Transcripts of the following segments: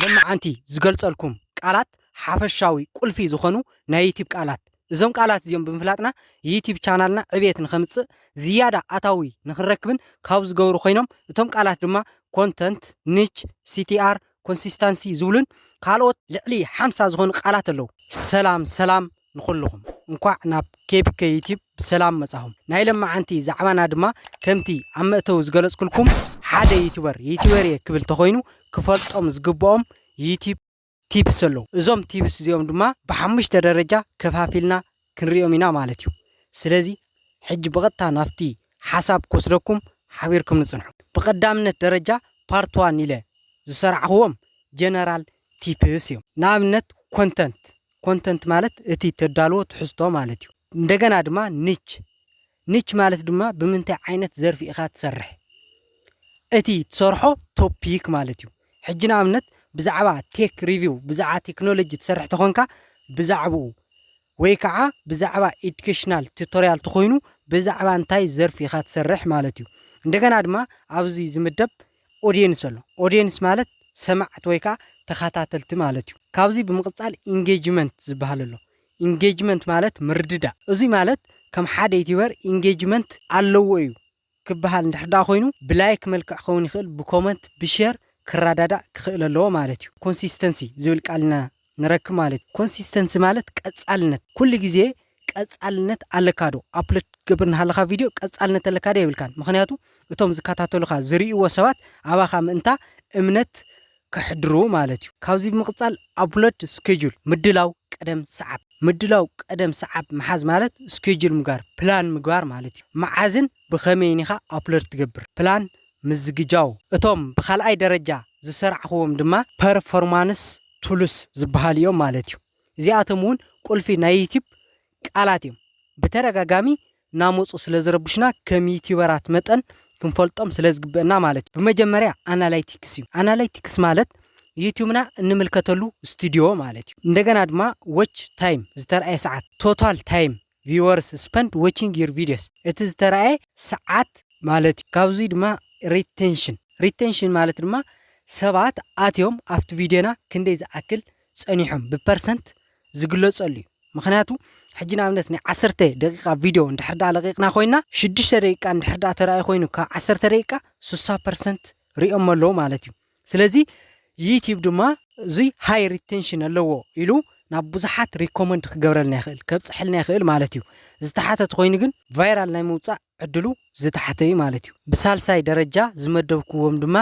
لما عنتي زقلصلكم قالات حفشاوي قلفي زخنو ناي يوتيوب قالات እዞም ቃላት እዚኦም ብምፍላጥና ዩቲዩብ ቻናልና ዕብየት ንኸምጽእ ዝያዳ ኣታዊ ንኽንረክብን ካብ ዝገብሩ ኮይኖም እቶም ቃላት ድማ ኮንተንት ኒች ሲቲአር ኮንሲስተንሲ ዝብሉን ካልኦት ልዕሊ 50 ዝኾኑ ቃላት ኣለዉ ሰላም ንኹልኹም እንኳዕ ናብ ኬፒኬ ዩቲዩብ ብሰላም መጻኹም ናይ ለማዓንቲ ዛዕባና ድማ ከምቲ ኣብ መእተው ዝገለጽኩልኩም ሓደ ዩቲዩበር ክብል ተኾይኑ ክፈልጦም ዝግብኦም ዩቲዩብ ቲፕስ ኣለዉ እዞም ቲፕስ እዚኦም ድማ ብሓሙሽተ ደረጃ ከፋፊልና ክንሪኦም ኢና ማለት እዩ ስለዚ ሕጂ ብቐጥታ ናፍቲ ሓሳብ ክወስደኩም ሓቢርኩም ንጽንሑ ብቐዳምነት ደረጃ ፓርት 1 ኢለ ዝሰርዓኽዎም ጀነራል ቲፕስ እዮም ንኣብነት ኮንተንት ማለት እቲ ተዳልዎ ትሕዝቶ ማለት እዩ እንደገና ድማ ኒች ማለት ድማ ብምንታይ ዓይነት ዘርፊ ኢኻ ትሰርሕ እቲ ትሰርሖ ቶፒክ ማለት እዩ ሕጂ ንኣብነት ብዛዕባ ቴክ ሪቪው ብዛዕባ ቴክኖሎጂ ትሰርሕ ተኾንካ ብዛዕባኡ ወይ ከዓ ብዛዕባ ኤዱኬሽናል ቱቶሪያል ተኾይኑ ብዛዕባ እንታይ ዘርፊ ኢኻ ትሰርሕ ማለት እዩ እንደገና ድማ ኣብዚ ዝምደብ ኦዲየንስ ኣሎ ኦዲየንስ ማለት ሰማዕት ወይ ከዓ ተኸታተልቲ ማለት እዩ ካብዚ ብምቕጻል ኢንጌጅመንት ዝበሃል ኣሎ ኢንጌጅመንት ማለት ምርድዳ እዚ ማለት ከም ሓደ ዩቲዩበር ኢንጌጅመንት ኣለዎ እዩ ክበሃል እንድሕዳ ኮይኑ ብላይክ መልክዕ ክኸውን ይኽእል ብኮመንት ብሼር ክራዳዳ ክኽእል ኣለዎ ማለት እዩ ኮንሲስተንሲ ዝብል ቃልና ንረክብ ማለት ኮንሲስተንሲ ማለት ቀጻልነት ኩሉ ግዜ ቀጻልነት ኣለካዶ ኣፕሎድ ግብር ንሃለኻ ቪድዮ ቀጻልነት ኣለካዶ ይብልካን ምክንያቱ እቶም ዝከታተሉኻ ዝርእይዎ ሰባት ኣባኻ ምእንታ እምነት ክሕድሩ ማለት እዩ ካብዚ ብምቕጻል ኣፕሎድ ስኬጁል ምድላው ቀደም ሰዓብ መሓዝ ማለት ስኬጁል ምግባር ፕላን ምግባር ማለት እዩ መዓዝን ብኸመይን ኢኻ ኣፕሎድ ትገብር ፕላን ምዝግጃው እቶም ብኻልኣይ ደረጃ ዝሰርዓኽዎም ድማ ፐርፎርማንስ ቱልስ ዝበሃል እዮም ማለት እዩ እዚኣቶም እውን ቁልፊ ናይ ዩቲዩብ ቃላት እዮም ብተረጋጋሚ ናመፁ ስለ ዝረብሽና ከም ዩቲዩበራት መጠን ክንፈልጦም ስለ ዝግብአና ማለት እዩ ብመጀመርያ ኣናላይቲክስ እዩ ኣናላይቲክስ ማለት ዩቲዩብና እንምልከተሉ ስቱዲዮ ማለት እዩ እንደገና ድማ ዎች ታይም ዝተረኣየ ሰዓት ቶታል ታይም ቪወርስ ስፔንድ ዋቺንግ ዩር ቪዲዮስ እቲ ዝተረኣየ ሰዓት ማለት እዩ ካብዚ ድማ ሪቴንሽን ማለት ድማ ሰባት ኣትዮም ኣብቲ ቪድዮና ክንደይ ዝኣክል ጸኒሖም ብፐርሰንት ዝግለጸሉ እዩ ምክንያቱ ሕጂ ንኣብነት ናይ 10 ደቂቃ ቪድዮ እንድሕር ለቂቕና ኮይና 6 ደቂቃ እንድሕር ተረኣየ ኮይኑ ካብ 10 ደቂቃ 60% ሪኦም ኣለዎ ማለት እዩ ስለዚ ዩቲዩብ ድማ እዚ ሃይ ሪቴንሽን ኣለዎ ኢሉ ናብ ብዙሓት ሪኮመንድ ክገብረልና ይኽእል ከብፅሕልና ይኽእል ማለት እዩ ዝተሓተት ኮይኑ ግን ቫይራል ናይ ምውፃእ ዕድሉ ዝተሓተ እዩ ማለት እዩ ብሳልሳይ ደረጃ ዝመደብክዎም ድማ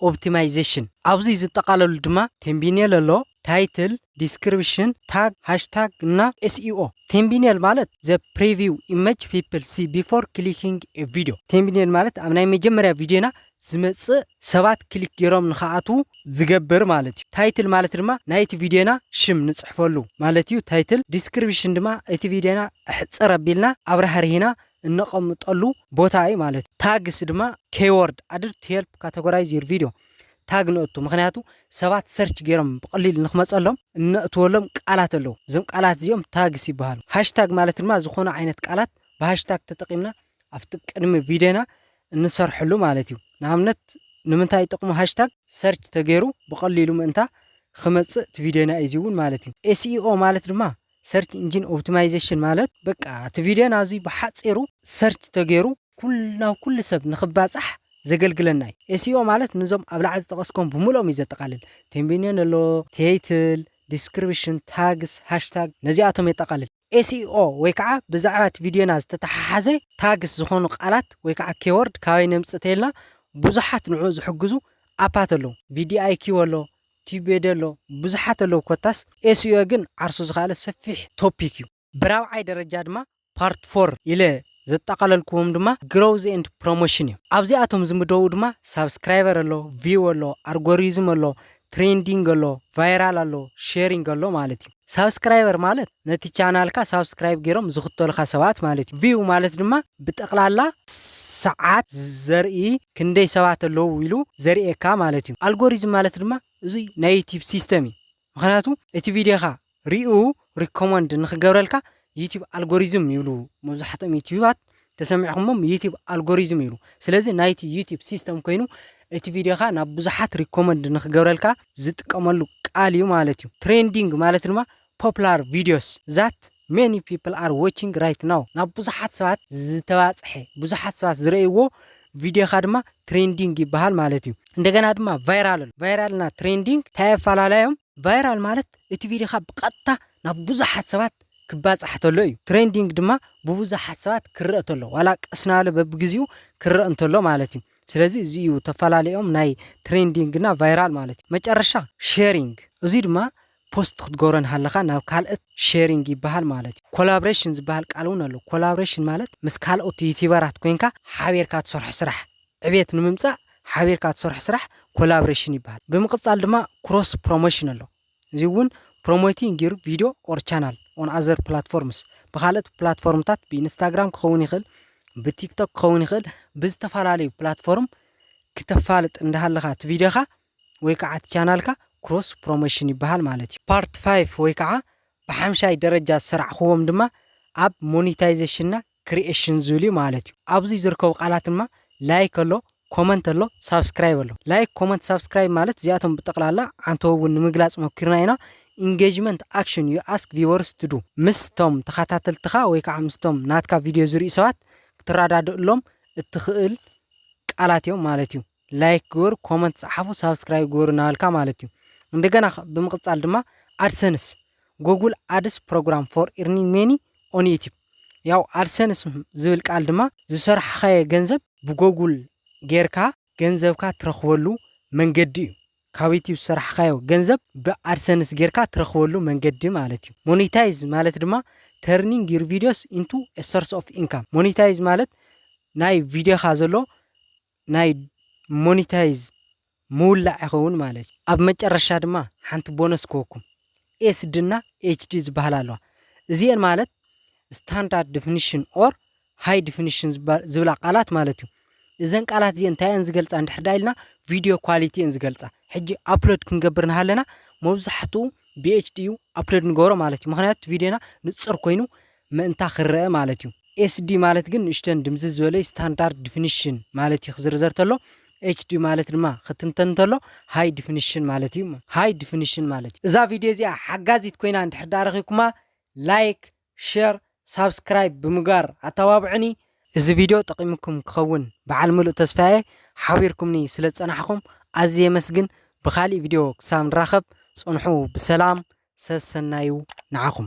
ኦፕቲማይዜሽን ኣብዚ ዝጠቃለሉ ድማ ቴምቢኔል ኣሎ ታይትል ዲስክሪፕሽን ታግ ሃሽታግ እና ኤስኢኦ ቴምቢኔል ማለት ዘ ፕሪቪው ኢሜጅ ፒፕል ሲ ቢፎር ክሊኪንግ ኤ ቪዲዮ ቴምቢኔል ማለት ኣብ ናይ መጀመርያ ቪድዮና ዝመጽእ ሰባት ክሊክ ገይሮም ንኸኣቱ ዝገብር ማለት እዩ ታይትል ማለት ድማ ናይቲ ቪድዮና ሽም ንጽሕፈሉ ማለት እዩ ታይትል ዲስክሪፕሽን ድማ እቲ ቪድዮና ሕጽር ኣቢልና ኣብራህርሂና እንቐምጠሉ ቦታ እዩ ማለት ታግስ ድማ ኬይወርድ አድር ቱ ሄልፕ ካቴጎራይዝ ዩር ቪዲዮ ታግ ንእቱ ምክንያቱ ሰባት ሰርች ገይሮም ብቐሊል ንኽመጸሎም እንእትወሎም ቃላት ኣለዉ እዞም ቃላት እዚኦም ታግስ ይበሃሉ ሃሽታግ ማለት ድማ ዝኾነ ዓይነት ቃላት ብሃሽታግ ተጠቂምና ኣብቲ ቅድሚ ቪድዮና እንሰርሕሉ ማለት እዩ ንኣብነት ንምንታይ ይጠቕሙ ሃሽታግ ሰርች ተገይሩ ብቐሊሉ ምእንታ ክመጽእ እቲ ቪድዮና እዩ እውን ማለት እዩ ኤስኢኦ ማለት ድማ ሰርች ኢንጂን ኦፕቲማይዜሽን ማለት በቃ እቲ ቪድዮና እዚ ብሓጺሩ ሰርች ተገይሩ ኩሉ ሰብ ንኽባጻሕ ዘገልግለና እዩ ኤስኢኦ ማለት ንዞም ኣብ ላዕሊ ዝጠቐስኩም ብምልኦም እዩ ዘጠቃልል ቴምቢኔል ኣሎ ታይትል ዲስክሪፕሽን ታግስ ሃሽታግ ነዚኣቶም የጠቃልል ኤስኢኦ ወይ ከዓ ብዛዕባ እቲ ቪድዮና ዝተተሓሓዘ ታግስ ዝኾኑ ቃላት ወይ ከዓ ኬይወርድ ካበይ ነምጽእ ተይልና ብዙሓት ንዑ ዝሕግዙ ኣፓት ኣለዉ ቪዲአይኪው ኣሎ ቲቤድ ኣሎ ብዙሓት ኣለዉ ኮታስ ኤስኢኦ ግን ዓርሱ ዝኻለ ሰፊሕ ቶፒክ እዩ ብራብዓይ ደረጃ ድማ ፓርት 4 ኢለ ዘጠቃለልኩዎም ድማ ግሮውዝ ኤንድ ፕሮሞሽን እዮም ኣብዚኣቶም ዝምደቡ ድማ ሳብስክራይበር ኣሎ ቪው ኣሎ አልጎሪዝም ኣሎ ትሬንዲንግ ኣሎ ቫይራል ኣሎ ሼሪንግ ኣሎ ማለት እዩ ሳብስክራይበር ማለት ነቲ ቻናልካ ሳብስክራይብ ገይሮም ዝኽተሉካ ሰባት ማለት እዩ ቪው ማለት ድማ ብጠቕላላ ሰዓት ዘርኢ ክንደይ ሰባት ኣለዉ ኢሉ ዘርኤካ ማለት እዩ አልጎሪዝም ማለት ድማ እዚ ናይ ዩቲዩብ ሲስተም እዩ ምክንያቱ እቲ ቪድዮኻ ሪኡ ሪኮመንድ ንኽገብረልካ ዩቲዩብ አልጎሪዝም ይብሉ መብዛሕትኦም ዩቲዩባት تسمعهم يوتيوب الجوريزم يلو سلازي نايتي يوتيوب سيستم كوينو እቲ ቪዲዮኻ ናብ ብዙሓት ሪኮመንድ ንኽገብረልካ ዝጥቀመሉ ቃል እዩ ማለት እዩ ትሬንዲንግ ማለት ድማ ፖፑላር ቪዲዮስ ዛት many people are watching right now ናብ ብዙሓት ሰባት ዝተባጽሐ ብዙሓት ሰባት ዝረእይዎ ቪዲዮኻ ድማ ትሬንዲንግ ይባሃል ማለት እዩ እንደገና ድማ ቫይራልና ትሬንዲንግ ተፈላለዮም ቫይራል ማለት እቲ ቪዲዮኻ ብቀጥታ ናብ ብዙሓት ሰባት ክባጽሕ ተሎ እዩ ትሬንዲንግ ድማ ብብዙሓት ሰባት ክረአ ተሎ ዋላ ቀስናለ በብግዚኡ ክረአ እንተሎ ማለት እዩ ስለዚህ እዚዩ ተፈላለዮም ናይ ትሬንዲንግ እና ቫይራል ማለት እዩ መጨረሻ ሼሪንግ እዚ ድማ ፖስት ክትጎረን ሃለኻ ናብ ካልኦት ሼሪንግ ይባሃል ማለት እዩ ኮላቦሬሽን ዝበሃል ቃል እውን ኣሎ ኮላቦሬሽን ማለት ምስ ካልኦት ዩቲዩበራት ኮይንካ ሓቢርካ ትሰርሕ ስራሕ ዕብየት ንምምጻእ ሓቢርካ ትሰርሕ ስራሕ ኮላቦሬሽን ይባሃል ብምቅጻል ድማ ክሮስ ፕሮሞሽን ኣሎ እዚ እውን ፕሮሞቲንግ ዩር ቪዲዮ ኦር ቻናል ኦን አዘር ፕላትፎርምስ በኻልኦት ፕላትፎርምታት በኢንስታግራም ክኸውን ይኽእል በቲክቶክ ክኸውን ይኽእል ብዝተፈላለዩ ፕላትፎርም ክተፋልጥ እንዳሃለኻ እቲ ቪዲዮኻ ወይ ከዓ እቲ ቻናልካ ክሮስ ፕሮሞሽን ይባሃል ማለት እዩ ፓርት 5 ወይ ከዓ ብሓምሻይ ደረጃ ዝሰራዕኽዎም ድማ ኣብ ሞኔታይዜሽንና ክሪኤሽን ዝብል እዩ ማለት እዩ ኣብዚ ዝርከቡ ቃላት ድማ ላይክ ኣሎ ኮመንት ኣሎ ሳብስክራይብ ኣሎ ላይክ ኮመንት ሳብስክራይብ ማለት እዚኣቶም ብጠቕላላ አንተውን ንምግላጽ ሞክርና ኢና engagement action you ask viewers to do ምስቶም ተኸታተልትኻ ወይ ከዓ ምስቶም ናትካ ቪድዮ ዝርኢ ሰባት ክትራዳድእሎም እትኽእል ቃላት እዮም ማለት እዩ ላይክ ግበር ኮመንት ጻሓፉ ሳብስክራይብ ግበር ናልካ ማለት እዩ እንደገና ብምቅጻል ድማ አድሰንስ ጉግል አድስ ፕሮግራም ፎር earning money on YouTube ያው አድሰንስ ዝብል ቃል ድማ ዝሰርሐኸየ ገንዘብ ብጉግል ጌርካ ገንዘብካ ትረኽበሉ መንገዲ እዩ ካብ ዩቲዩብ ዝሰርሐኸዮ ገንዘብ በአድሰንስ ጌርካ ትረኽበሉ መንገዲ ማለት እዩ ሞኔታይዝ ማለት ድማ turning your videos into a source of income ሞኔታይዝ ማለት ናይ ቪዲዮኻ ዘሎ ናይ ሞኔታይዝ ሙላዕ ይኸውን ማለት ኣብ መጨረሻ ድማ ሓንቲ ቦነስ ክወኩም ኤስዲ እና ኤችዲ ዝበሃል ኣለዋ እዚአን ማለት ስታንዳርድ ዲፊኒሽን ኦር ሃይ ዲፊኒሽን ዝብላ ቃላት ማለት እዩ እዘን ቃላት እዚአን እንታይን ዝገልጻ እንድሕር ኢልና ቪዲዮ ኳሊቲ ዝገልጻ ሕጂ አፕሎድ ክንገብር ንሃለና መብዛሕትኡ BHD አፕሎድ ንገብሮ ማለት እዩ ምክንያቱ ቪዲዮና ንጽር ኮይኑ ምእንታ ክረአ ማለት እዩ SD ማለት ግን እሽተን ድምዝ ዝበለ ስታንዳርድ ዲፊኒሽን ማለት እዩ ዝርዘር ተሎ HD ማለት ድማ ክትንተን ተሎ ሃይ ዲፊኒሽን ማለት እዩ ሃይ ዲፊኒሽን ማለት እዛ ቪዲዮ እዚኣ ሓጋዚት ኮይና እንድሕር ዳርኺኩማ ላይክ ሼር ሳብስክራይብ ብምጋር ኣተባብዕኒ እዚ ቪዲዮ ጠቂምኩም ክኸውን በዓል ሙሉእ ተስፋዬ ሓቢርኩምኒ ስለ ጸናሕኩም ኣዝየ መስግን ብኻሊ ቪዲዮ ክሳብ ንራኸብ ጽንሑ ብሰላም ሰሰናዩ ንዓኹም